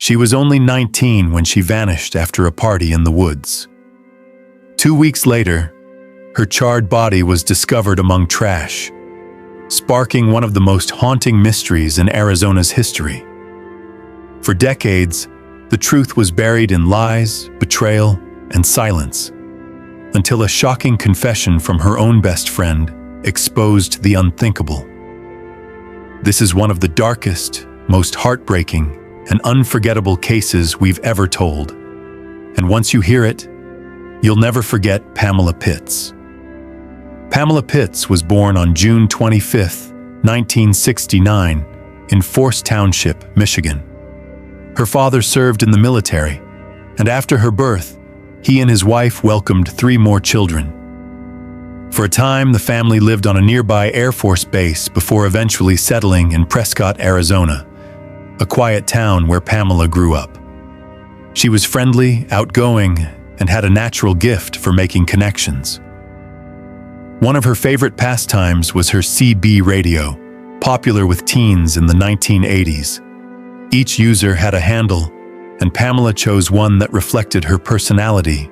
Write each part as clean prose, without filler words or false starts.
She was only 19 when she vanished after a party in the woods. 2 weeks later, her charred body was discovered among trash, sparking one of the most haunting mysteries in Arizona's history. For decades, the truth was buried in lies, betrayal, and silence, until a shocking confession from her own best friend exposed the unthinkable. This is one of the darkest, most heartbreaking, and unforgettable cases we've ever told. And once you hear it, you'll never forget Pamela Pitts. Pamela Pitts was born on June 25, 1969, in Forest Township, Michigan. Her father served in the military, and after her birth, he and his wife welcomed 3 more children. For a time, the family lived on a nearby Air Force base before eventually settling in Prescott, Arizona, a quiet town where Pamela grew up. She was friendly, outgoing, and had a natural gift for making connections. One of her favorite pastimes was her CB radio, popular with teens in the 1980s. Each user had a handle, and Pamela chose one that reflected her personality,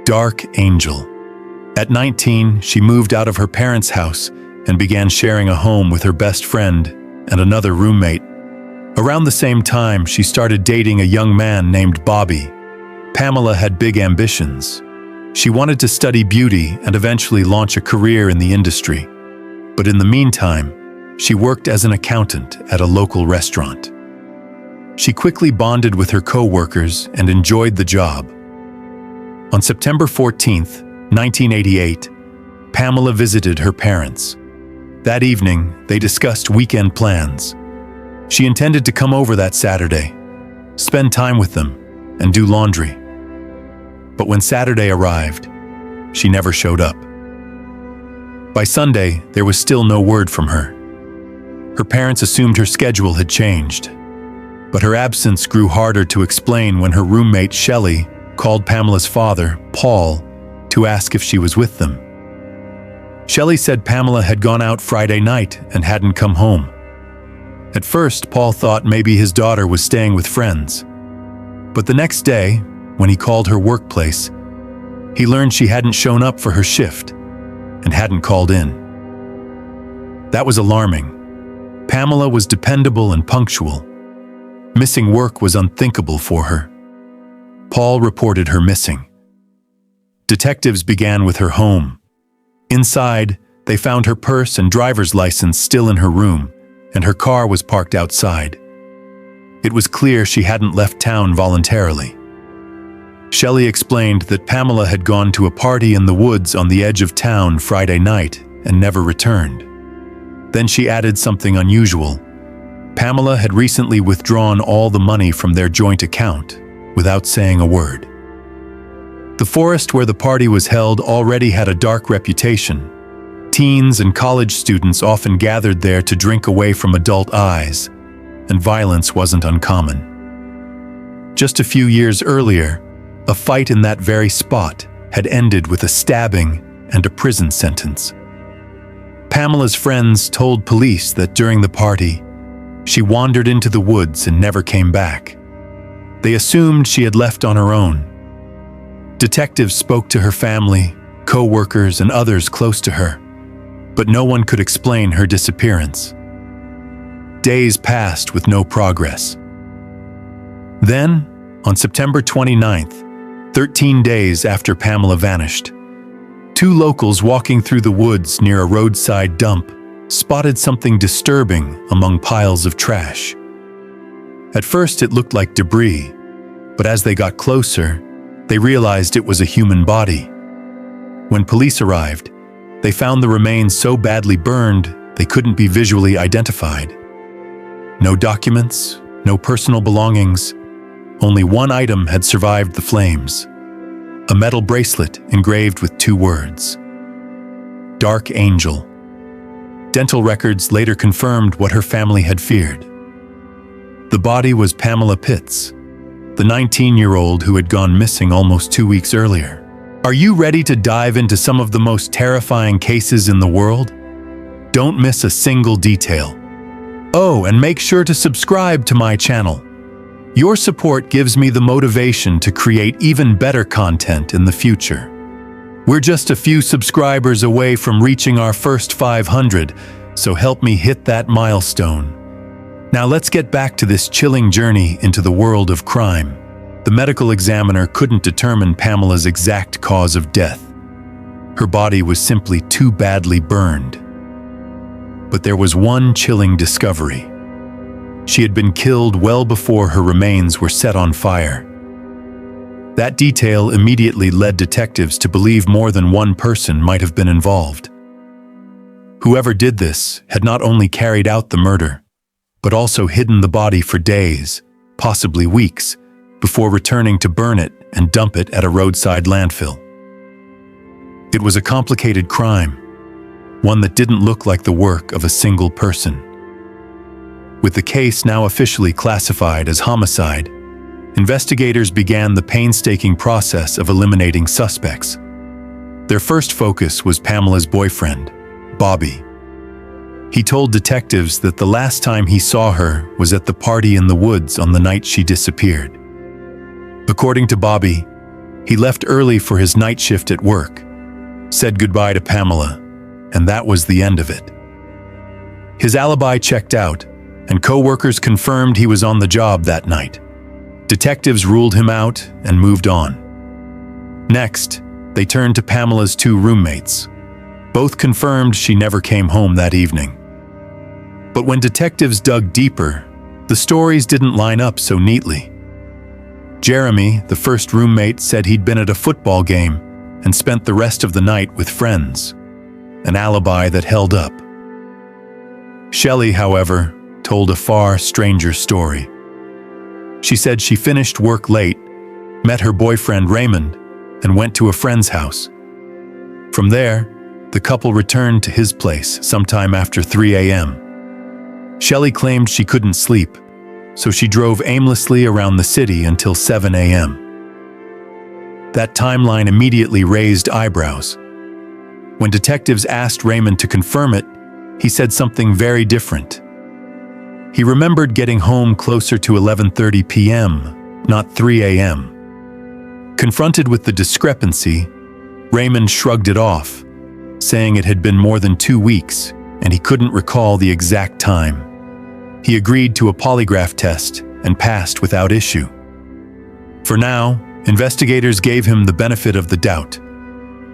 Dark Angel. At 19, she moved out of her parents' house and began sharing a home with her best friend and another roommate. Around the same time, she started dating a young man named Bobby. Pamela had big ambitions. She wanted to study beauty and eventually launch a career in the industry. But in the meantime, she worked as an accountant at a local restaurant. She quickly bonded with her co-workers and enjoyed the job. On September 14, 1988, Pamela visited her parents. That evening, they discussed weekend plans. She intended to come over that Saturday, spend time with them, and do laundry. But when Saturday arrived, she never showed up. By Sunday, there was still no word from her. Her parents assumed her schedule had changed, but her absence grew harder to explain when her roommate, Shelley, called Pamela's father, Paul, to ask if she was with them. Shelley said Pamela had gone out Friday night and hadn't come home. At first, Paul thought maybe his daughter was staying with friends. But the next day, when he called her workplace, he learned she hadn't shown up for her shift and hadn't called in. That was alarming. Pamela was dependable and punctual. Missing work was unthinkable for her. Paul reported her missing. Detectives began with her home. Inside, they found her purse and driver's license still in her room, and her car was parked outside. It was clear she hadn't left town voluntarily. Shelley explained that Pamela had gone to a party in the woods on the edge of town Friday night and never returned. Then she added something unusual. Pamela had recently withdrawn all the money from their joint account without saying a word. The forest where the party was held already had a dark reputation. Teens and college students often gathered there to drink away from adult eyes, and violence wasn't uncommon. Just a few years earlier, a fight in that very spot had ended with a stabbing and a prison sentence. Pamela's friends told police that during the party, she wandered into the woods and never came back. They assumed she had left on her own. Detectives spoke to her family, co-workers, and others close to her, but no one could explain her disappearance. Days passed with no progress. Then, on September 29th, 13 days after Pamela vanished, 2 locals walking through the woods near a roadside dump spotted something disturbing among piles of trash. At first it looked like debris, but as they got closer, they realized it was a human body. When police arrived, they found the remains so badly burned they couldn't be visually identified. No documents, no personal belongings. Only one item had survived the flames: a metal bracelet engraved with 2 words: Dark Angel. Dental records later confirmed what her family had feared. The body was Pamela Pitts, the 19-year-old who had gone missing almost 2 weeks earlier. Are you ready to dive into some of the most terrifying cases in the world? Don't miss a single detail. Oh, and make sure to subscribe to my channel. Your support gives me the motivation to create even better content in the future. We're just a few subscribers away from reaching our first 500, so help me hit that milestone. Now let's get back to this chilling journey into the world of crime. The medical examiner couldn't determine Pamela's exact cause of death. Her body was simply too badly burned. But there was one chilling discovery. She had been killed well before her remains were set on fire. That detail immediately led detectives to believe more than one person might have been involved. Whoever did this had not only carried out the murder, but also hidden the body for days, possibly weeks, before returning to burn it and dump it at a roadside landfill. It was a complicated crime, one that didn't look like the work of a single person. With the case now officially classified as homicide, investigators began the painstaking process of eliminating suspects. Their first focus was Pamela's boyfriend, Bobby. He told detectives that the last time he saw her was at the party in the woods on the night she disappeared. According to Bobby, he left early for his night shift at work, said goodbye to Pamela, and that was the end of it. His alibi checked out, and co-workers confirmed he was on the job that night. Detectives ruled him out and moved on. Next, they turned to Pamela's two roommates. Both confirmed she never came home that evening. But when detectives dug deeper, the stories didn't line up so neatly. Jeremy, the first roommate, said he'd been at a football game and spent the rest of the night with friends, an alibi that held up. Shelley, however, told a far stranger story. She said she finished work late, met her boyfriend Raymond, and went to a friend's house. From there, the couple returned to his place sometime after 3 a.m. Shelley claimed she couldn't sleep, so she drove aimlessly around the city until 7 a.m. That timeline immediately raised eyebrows. When detectives asked Raymond to confirm it, he said something very different. He remembered getting home closer to 11:30 p.m., not 3 a.m. Confronted with the discrepancy, Raymond shrugged it off, saying it had been more than 2 weeks and he couldn't recall the exact time. He agreed to a polygraph test and passed without issue. For now, investigators gave him the benefit of the doubt,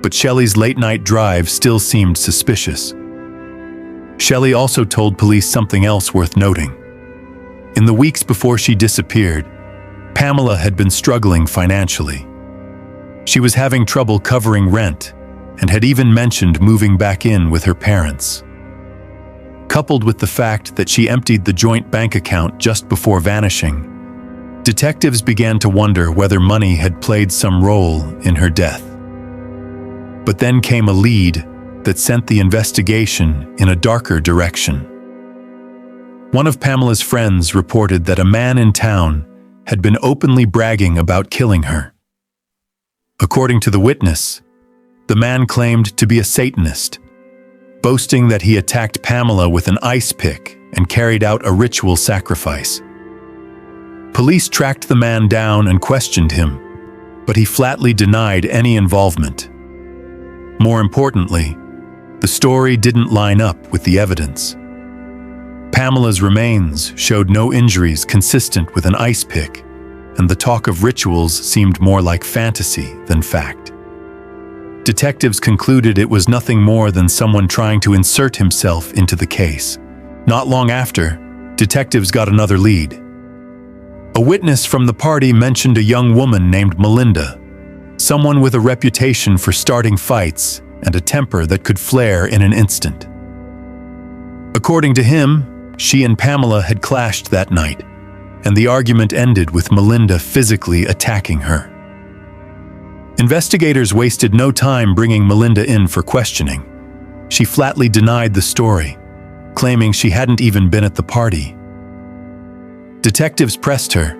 but Shelley's late-night drive still seemed suspicious. Shelley also told police something else worth noting. In the weeks before she disappeared, Pamela had been struggling financially. She was having trouble covering rent and had even mentioned moving back in with her parents. Coupled with the fact that she emptied the joint bank account just before vanishing, detectives began to wonder whether money had played some role in her death. But then came a lead that sent the investigation in a darker direction. One of Pamela's friends reported that a man in town had been openly bragging about killing her. According to the witness, the man claimed to be a Satanist, boasting that he attacked Pamela with an ice pick and carried out a ritual sacrifice. Police tracked the man down and questioned him, but he flatly denied any involvement. More importantly, the story didn't line up with the evidence. Pamela's remains showed no injuries consistent with an ice pick, and the talk of rituals seemed more like fantasy than fact. Detectives concluded it was nothing more than someone trying to insert himself into the case. Not long after, detectives got another lead. A witness from the party mentioned a young woman named Melinda, someone with a reputation for starting fights and a temper that could flare in an instant. According to him, she and Pamela had clashed that night, and the argument ended with Melinda physically attacking her. Investigators wasted no time bringing Melinda in for questioning. She flatly denied the story, claiming she hadn't even been at the party. Detectives pressed her,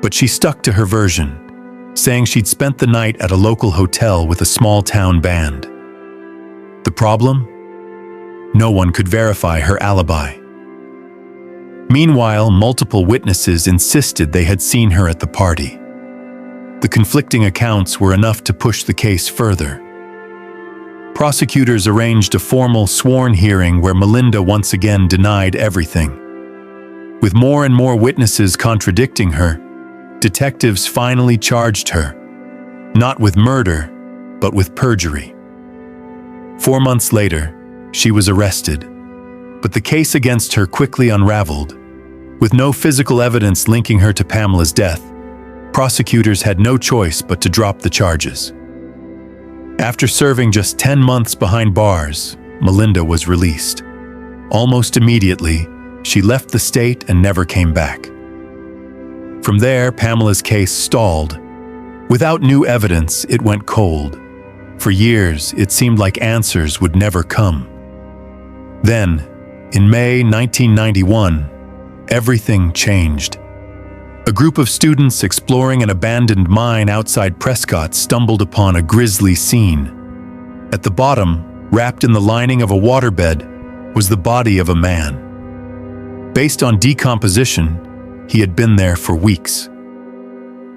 but she stuck to her version, saying she'd spent the night at a local hotel with a small-town band. The problem? No one could verify her alibi. Meanwhile, multiple witnesses insisted they had seen her at the party. The conflicting accounts were enough to push the case further. Prosecutors arranged a formal sworn hearing where Melinda once again denied everything. With more and more witnesses contradicting her, detectives finally charged her, not with murder, but with perjury. 4 months later, she was arrested, but the case against her quickly unraveled. With no physical evidence linking her to Pamela's death, prosecutors had no choice but to drop the charges. After serving just 10 months behind bars, Melinda was released. Almost immediately, she left the state and never came back. From there, Pamela's case stalled. Without new evidence, it went cold. For years, it seemed like answers would never come. Then, in May 1991, everything changed. A group of students exploring an abandoned mine outside Prescott stumbled upon a grisly scene. At the bottom, wrapped in the lining of a waterbed, was the body of a man. Based on decomposition, he had been there for weeks.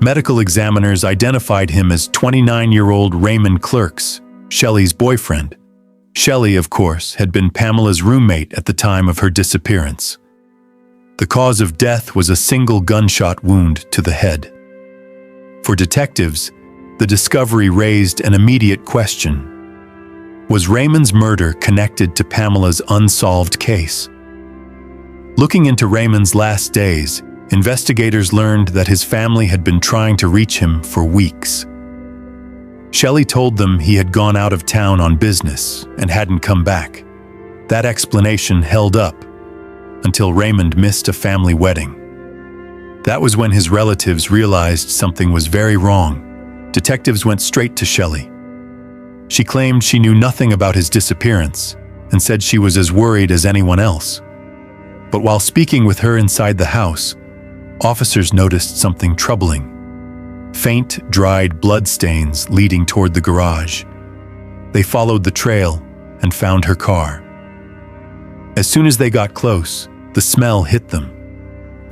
Medical examiners identified him as 29-year-old Raymond Clerks, Shelley's boyfriend. Shelley, of course, had been Pamela's roommate at the time of her disappearance. The cause of death was a single gunshot wound to the head. For detectives, the discovery raised an immediate question. Was Raymond's murder connected to Pamela's unsolved case? Looking into Raymond's last days, investigators learned that his family had been trying to reach him for weeks. Shelley told them he had gone out of town on business and hadn't come back. That explanation held up until Raymond missed a family wedding. That was when his relatives realized something was very wrong. Detectives went straight to Shelley. She claimed she knew nothing about his disappearance and said she was as worried as anyone else. But while speaking with her inside the house, officers noticed something troubling. Faint, dried bloodstains leading toward the garage. They followed the trail and found her car. As soon as they got close, the smell hit them.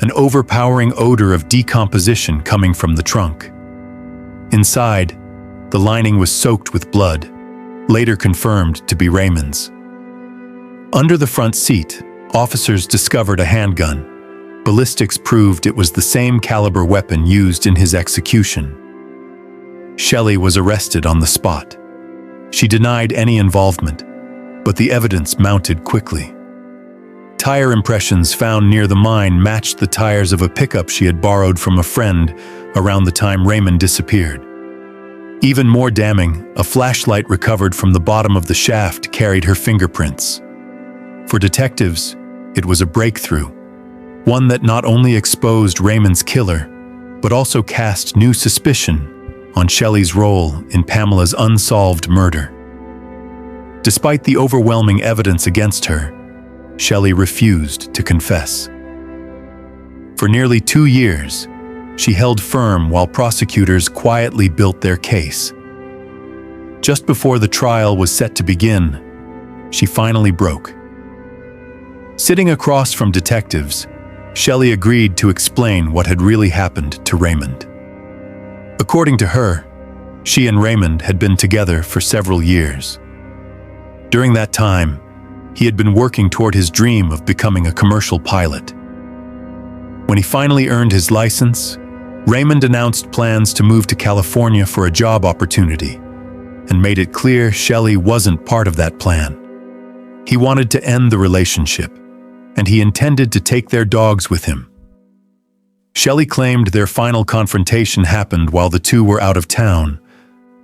An overpowering odor of decomposition coming from the trunk. Inside, the lining was soaked with blood, later confirmed to be Raymond's. Under the front seat, officers discovered a handgun. Ballistics proved it was the same caliber weapon used in his execution. Shelley was arrested on the spot. She denied any involvement, but the evidence mounted quickly. Tire impressions found near the mine matched the tires of a pickup she had borrowed from a friend around the time Raymond disappeared. Even more damning, a flashlight recovered from the bottom of the shaft carried her fingerprints. For detectives, it was a breakthrough, one that not only exposed Raymond's killer, but also cast new suspicion on Shelley's role in Pamela's unsolved murder. Despite the overwhelming evidence against her, Shelley refused to confess. For nearly 2 years, she held firm while prosecutors quietly built their case. Just before the trial was set to begin, she finally broke. Sitting across from detectives, Shelley agreed to explain what had really happened to Raymond. According to her, she and Raymond had been together for several years. During that time, he had been working toward his dream of becoming a commercial pilot. When he finally earned his license, Raymond announced plans to move to California for a job opportunity and made it clear Shelley wasn't part of that plan. He wanted to end the relationship, and he intended to take their dogs with him. Shelley claimed their final confrontation happened while the two were out of town,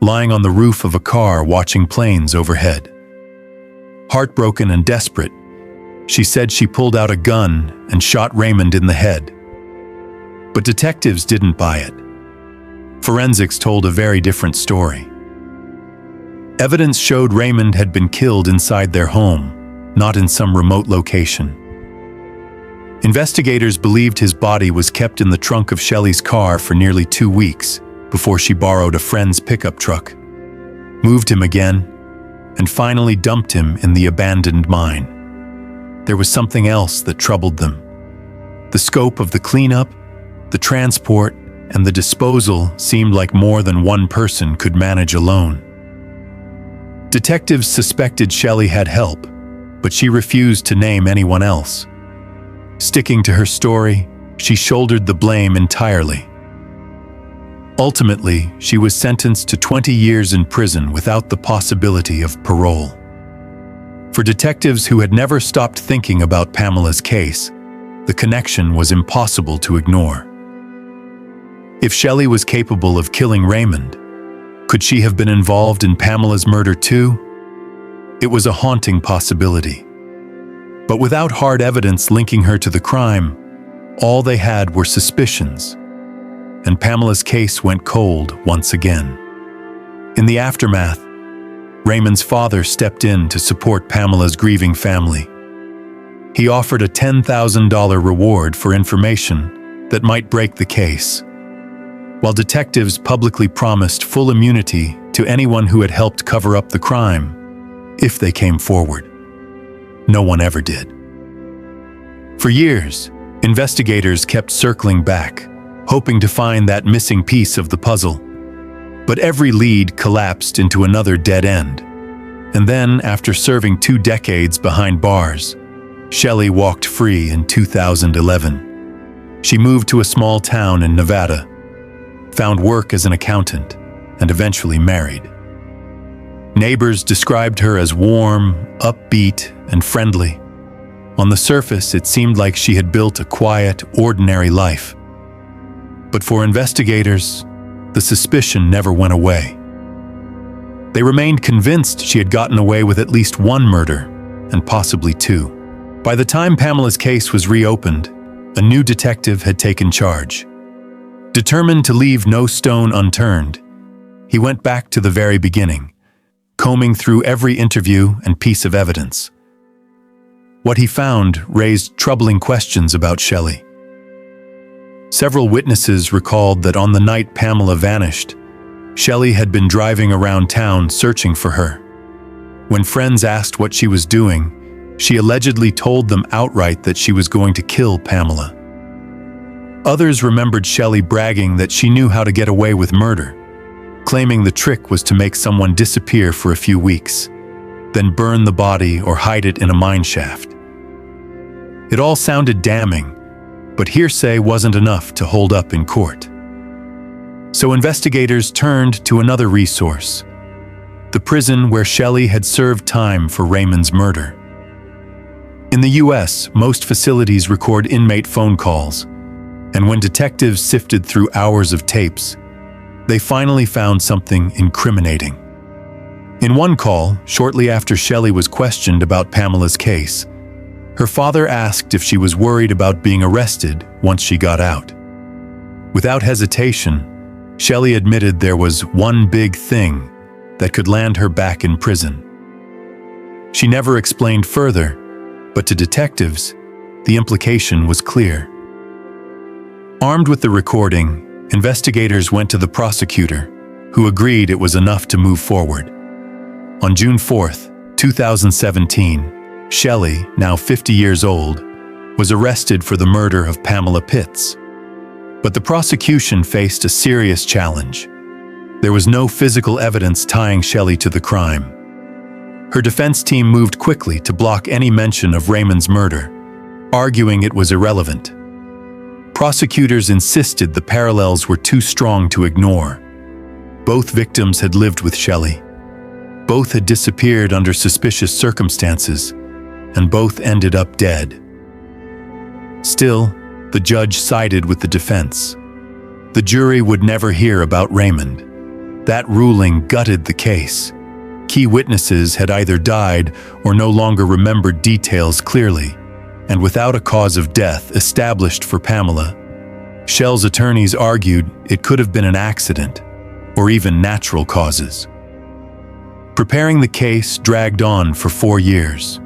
lying on the roof of a car watching planes overhead. Heartbroken and desperate, she said she pulled out a gun and shot Raymond in the head. But detectives didn't buy it. Forensics told a very different story. Evidence showed Raymond had been killed inside their home, not in some remote location. Investigators believed his body was kept in the trunk of Shelley's car for nearly 2 weeks before she borrowed a friend's pickup truck, moved him again, and finally dumped him in the abandoned mine. There was something else that troubled them. The scope of the cleanup, the transport, and the disposal seemed like more than one person could manage alone. Detectives suspected Shelley had help, but she refused to name anyone else. Sticking to her story, she shouldered the blame entirely. Ultimately, she was sentenced to 20 years in prison without the possibility of parole. For detectives who had never stopped thinking about Pamela's case, the connection was impossible to ignore. If Shelley was capable of killing Raymond, could she have been involved in Pamela's murder too? It was a haunting possibility. But without hard evidence linking her to the crime, all they had were suspicions, and Pamela's case went cold once again. In the aftermath, Raymond's father stepped in to support Pamela's grieving family. He offered a $10,000 reward for information that might break the case, while detectives publicly promised full immunity to anyone who had helped cover up the crime, if they came forward. No one ever did. For years, investigators kept circling back, hoping to find that missing piece of the puzzle. But every lead collapsed into another dead end. And then, after serving 2 decades behind bars, Shelley walked free in 2011. She moved to a small town in Nevada, found work as an accountant, and eventually married. Neighbors described her as warm, upbeat, and friendly. On the surface, it seemed like she had built a quiet, ordinary life. But for investigators, the suspicion never went away. They remained convinced she had gotten away with at least one murder, and possibly 2. By the time Pamela's case was reopened, a new detective had taken charge. Determined to leave no stone unturned, he went back to the very beginning, combing through every interview and piece of evidence. What he found raised troubling questions about Shelley. Several witnesses recalled that on the night Pamela vanished, Shelley had been driving around town searching for her. When friends asked what she was doing, she allegedly told them outright that she was going to kill Pamela. Others remembered Shelley bragging that she knew how to get away with murder, claiming the trick was to make someone disappear for a few weeks, then burn the body or hide it in a mine shaft. It all sounded damning, but hearsay wasn't enough to hold up in court. So investigators turned to another resource, the prison where Shelley had served time for Raymond's murder. In the US, most facilities record inmate phone calls, and when detectives sifted through hours of tapes, they finally found something incriminating. In one call, shortly after Shelley was questioned about Pamela's case, her father asked if she was worried about being arrested once she got out. Without hesitation, Shelley admitted there was one big thing that could land her back in prison. She never explained further, but to detectives, the implication was clear. Armed with the recording, investigators went to the prosecutor, who agreed it was enough to move forward. On June 4, 2017, Shelley, now 50 years old, was arrested for the murder of Pamela Pitts. But the prosecution faced a serious challenge. There was no physical evidence tying Shelley to the crime. Her defense team moved quickly to block any mention of Raymond's murder, arguing it was irrelevant. Prosecutors insisted the parallels were too strong to ignore. Both victims had lived with Shelley. Both had disappeared under suspicious circumstances, and both ended up dead. Still, the judge sided with the defense. The jury would never hear about Raymond. That ruling gutted the case. Key witnesses had either died or no longer remembered details clearly, and without a cause of death established for Pamela, Shell's attorneys argued it could have been an accident or even natural causes. Preparing the case dragged on for 4 years.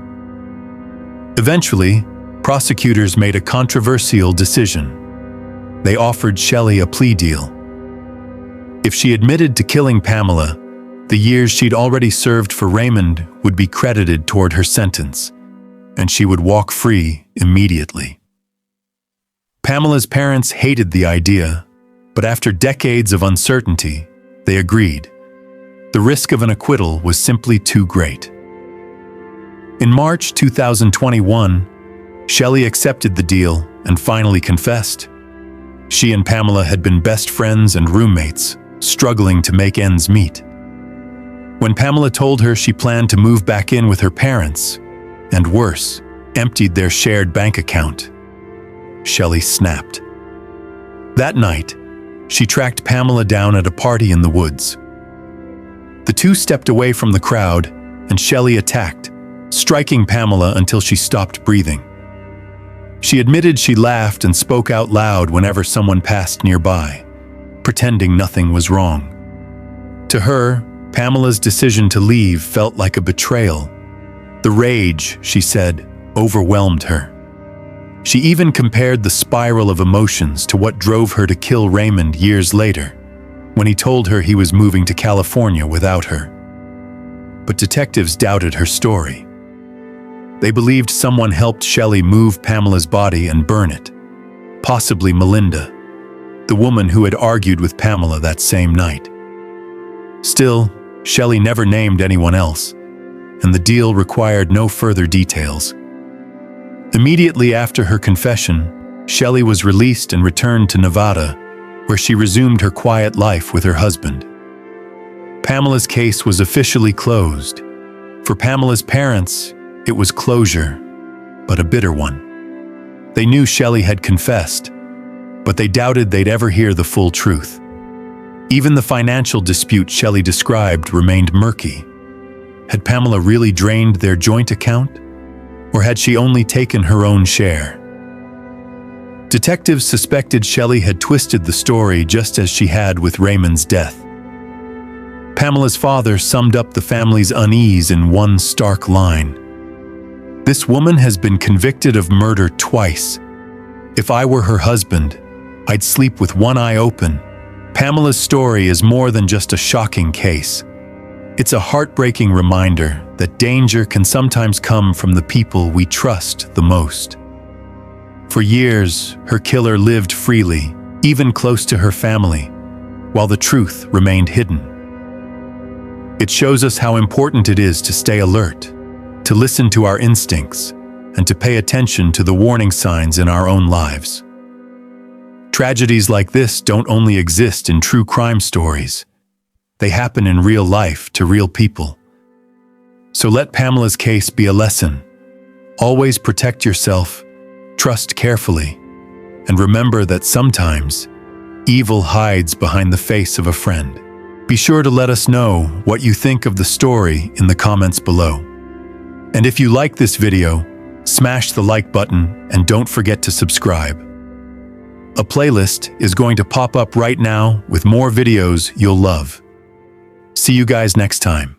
Eventually, prosecutors made a controversial decision. They offered Shelley a plea deal. If she admitted to killing Pamela, the years she'd already served for Raymond would be credited toward her sentence, and she would walk free immediately. Pamela's parents hated the idea, but after decades of uncertainty, they agreed. The risk of an acquittal was simply too great. In March 2021, Shelley accepted the deal and finally confessed. She and Pamela had been best friends and roommates, struggling to make ends meet. When Pamela told her she planned to move back in with her parents, and worse, emptied their shared bank account, Shelley snapped. That night, she tracked Pamela down at a party in the woods. The two stepped away from the crowd, and Shelley attacked, striking Pamela until she stopped breathing. She admitted she laughed and spoke out loud whenever someone passed nearby, pretending nothing was wrong. To her, Pamela's decision to leave felt like a betrayal. The rage, she said, overwhelmed her. She even compared the spiral of emotions to what drove her to kill Raymond years later, when he told her he was moving to California without her. But detectives doubted her story. They believed someone helped Shelley move Pamela's body and burn it, possibly Melinda, the woman who had argued with Pamela that same night. Still, Shelley never named anyone else, and the deal required no further details. Immediately after her confession, Shelley was released and returned to Nevada, where she resumed her quiet life with her husband. Pamela's case was officially closed. For Pamela's parents, it was closure, but a bitter one. They knew Shelley had confessed, but they doubted they'd ever hear the full truth. Even the financial dispute Shelley described remained murky. Had Pamela really drained their joint account, or had she only taken her own share? Detectives suspected Shelley had twisted the story just as she had with Raymond's death. Pamela's father summed up the family's unease in one stark line. "This woman has been convicted of murder twice. If I were her husband, I'd sleep with one eye open." Pamela's story is more than just a shocking case. It's a heartbreaking reminder that danger can sometimes come from the people we trust the most. For years, her killer lived freely, even close to her family, while the truth remained hidden. It shows us how important it is to stay alert, to listen to our instincts, and to pay attention to the warning signs in our own lives. Tragedies like this don't only exist in true crime stories. They happen in real life to real people. So let Pamela's case be a lesson. Always protect yourself, trust carefully, and remember that sometimes evil hides behind the face of a friend. Be sure to let us know what you think of the story in the comments below. And if you like this video, smash the like button and don't forget to subscribe. A playlist is going to pop up right now with more videos you'll love. See you guys next time.